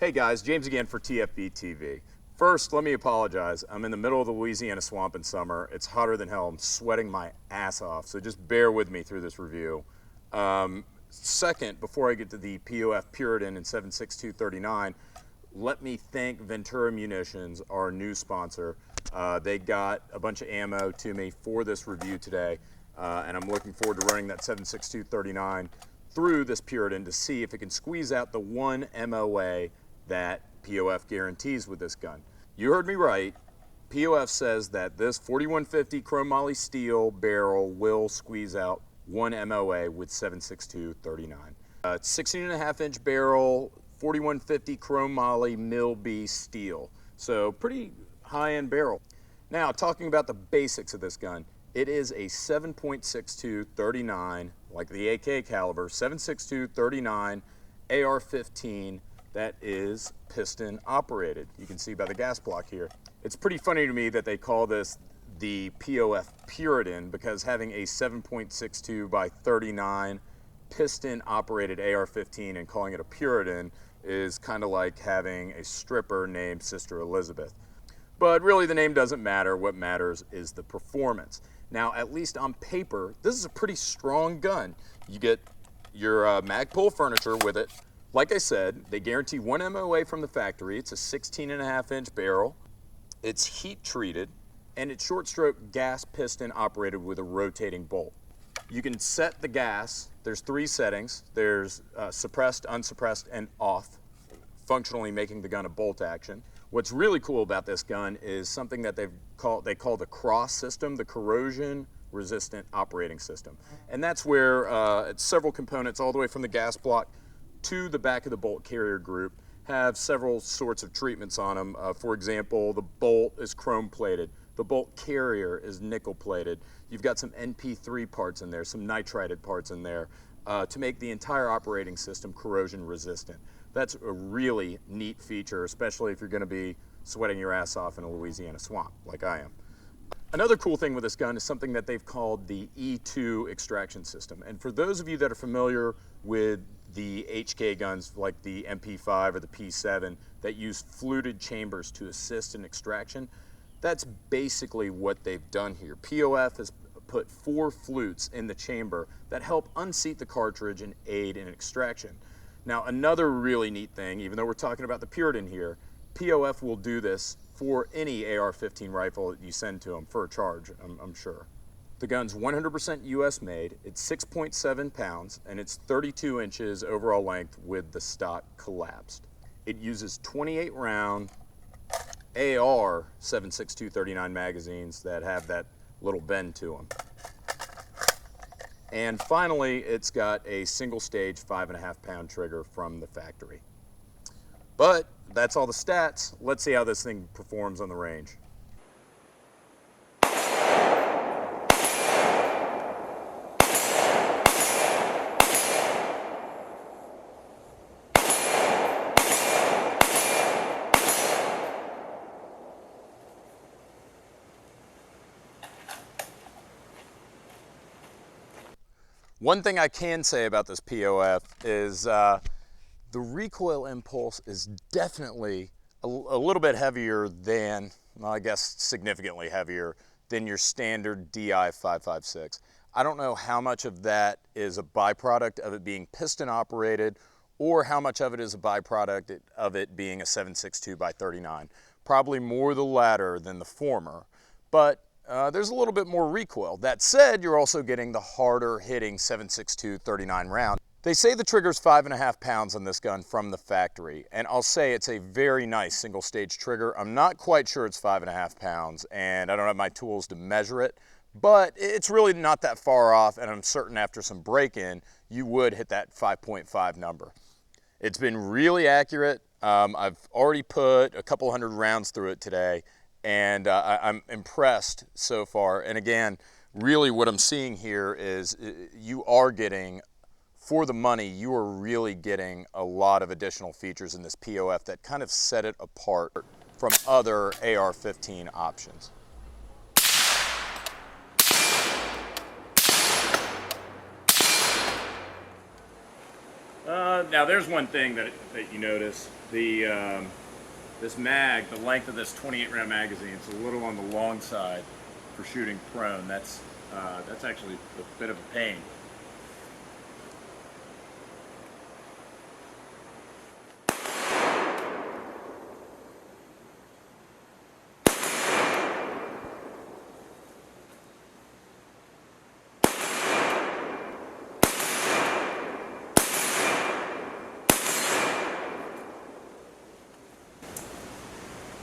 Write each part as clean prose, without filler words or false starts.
Hey guys, James again for TFBTV. First, let me apologize. I'm in the middle of the Louisiana swamp in summer. It's hotter than hell. I'm sweating my ass off, so just bear with me through this review. Second, before I get to the POF Puritan and 7.62x39, let me thank Ventura Munitions, our new sponsor. They got a bunch of ammo to me for this review today, and I'm looking forward to running that 7.62x39 through this Puritan to see if it can squeeze out the 1 MOA that POF guarantees with this gun. You heard me right. POF says that this 4150 chrome moly steel barrel will squeeze out 1 MOA with 7.62x39. 16.5-inch barrel, 4150 chrome moly mil B steel. So pretty high-end barrel. Now, talking about the basics of this gun, it is a 7.62x39, like the AK caliber, 7.62x39 AR15 that is piston operated. You can see by the gas block here. It's pretty funny to me that they call this the POF Puritan, because having a 7.62x39 piston operated AR15 and calling it a Puritan is kind of like having a stripper named Sister Elizabeth. But really the name doesn't matter. What matters is the performance. Now, at least on paper, this is a pretty strong gun. You get your Magpul furniture with it. Like I said, they guarantee 1 MOA from the factory. It's a 16.5-inch barrel. It's heat treated, and it's short stroke gas piston operated with a rotating bolt. You can set the gas. There's 3 settings. There's suppressed, unsuppressed, and off, functionally making the gun a bolt action. What's really cool about this gun is something that they call the CROSS system, the corrosion resistant operating system. And that's where it's several components all the way from the gas block to the back of the bolt carrier group have several sorts of treatments on them. For example, the bolt is chrome plated. The bolt carrier is nickel plated. You've got some NP3 parts in there, some nitrided parts in there to make the entire operating system corrosion resistant. That's a really neat feature, especially if you're going to be sweating your ass off in a Louisiana swamp like I am. Another cool thing with this gun is something that they've called the E2 extraction system. And for those of you that are familiar with the HK guns like the MP5 or the P7 that use fluted chambers to assist in extraction, that's basically what they've done here. POF has put 4 flutes in the chamber that help unseat the cartridge and aid in extraction. Now, another really neat thing, even though we're talking about the Puritan here, POF will do this for any AR-15 rifle that you send to them for a charge, I'm sure. The gun's 100% US made, it's 6.7 pounds, and it's 32 inches overall length with the stock collapsed. It uses 28 round AR 7.62x39 magazines that have that little bend to them. And finally, it's got a single stage 5.5 pound trigger from the factory. But that's all the stats. Let's see how this thing performs on the range. One thing I can say about this POF is the recoil impulse is definitely a little bit heavier than, well, I guess significantly heavier than your standard DI 5.56. I don't know how much of that is a byproduct of it being piston operated or how much of it is a byproduct of it being a 7.62x39. Probably more the latter than the former, but there's a little bit more recoil. That said, you're also getting the harder hitting 7.62x39 round. They say the trigger's 5.5 pounds on this gun from the factory, and I'll say it's a very nice single stage trigger. I'm not quite sure it's 5.5 pounds, and I don't have my tools to measure it, but it's really not that far off, and I'm certain after some break-in, you would hit that 5.5 number. It's been really accurate. I've already put a couple hundred rounds through it today, and I'm impressed so far. And again, really what I'm seeing here is you are getting, for the money, you are really getting a lot of additional features in this POF that kind of set it apart from other AR-15 options. Now there's one thing that you notice. This mag, the length of this 28 round magazine, is a little on the long side for shooting prone. That's actually a bit of a pain.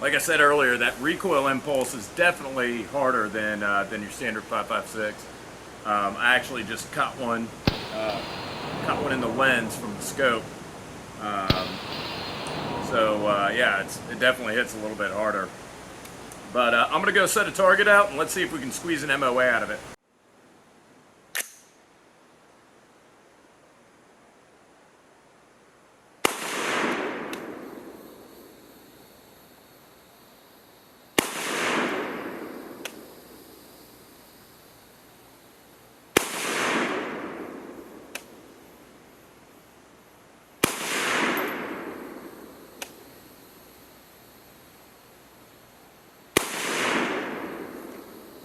Like I said earlier, that recoil impulse is definitely harder than your standard 5.56. I actually just cut one in the lens from the scope. Yeah, it definitely hits a little bit harder. But I'm gonna go set a target out and let's see if we can squeeze an MOA out of it.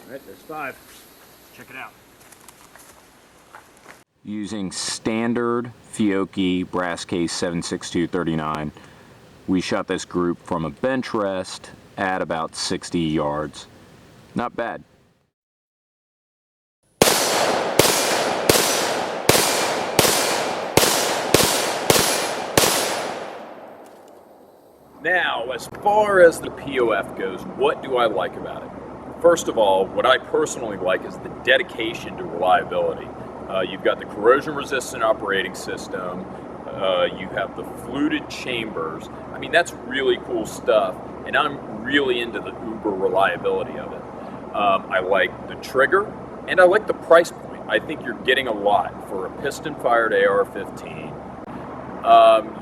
Alright, there's 5. Check it out. Using standard Fiocchi brass case 7.62x39, we shot this group from a bench rest at about 60 yards. Not bad. Now, as far as the POF goes, what do I like about it? First of all, what I personally like is the dedication to reliability. You've got the corrosion-resistant operating system. You have the fluted chambers. I mean, that's really cool stuff, and I'm really into the uber reliability of it. I like the trigger, and I like the price point. I think you're getting a lot for a piston-fired AR15.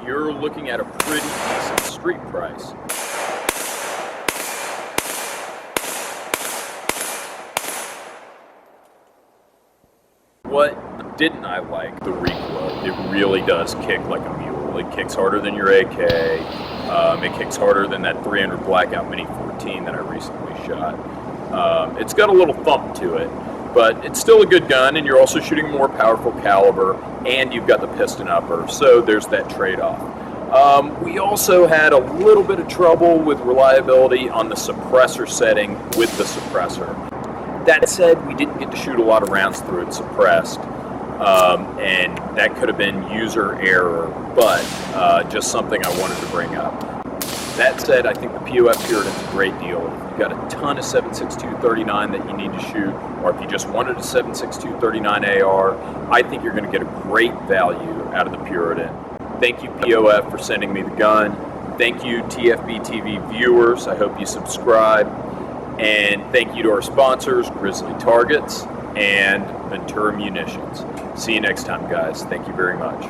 You're looking at a pretty decent street price. What didn't I like? The recoil. It really does kick like a mule. It kicks harder than your AK. It kicks harder than that 300 Blackout Mini 14 that I recently shot. It's got a little thump to it, but it's still a good gun, and you're also shooting more powerful caliber, and you've got the piston upper, so there's that trade-off. We also had a little bit of trouble with reliability on the suppressor setting with the suppressor. That said, we didn't get to shoot a lot of rounds through it suppressed, and that could have been user error, but just something I wanted to bring up. That said, I think the POF Puritan's a great deal. If you've got a ton of 7.62x39 that you need to shoot, or if you just wanted a 7.62x39 AR, I think you're going to get a great value out of the Puritan. Thank you, POF, for sending me the gun. Thank you, TFBTV viewers. I hope you subscribe. And thank you to our sponsors, Grizzly Targets and Ventura Munitions. See you next time, guys. Thank you very much.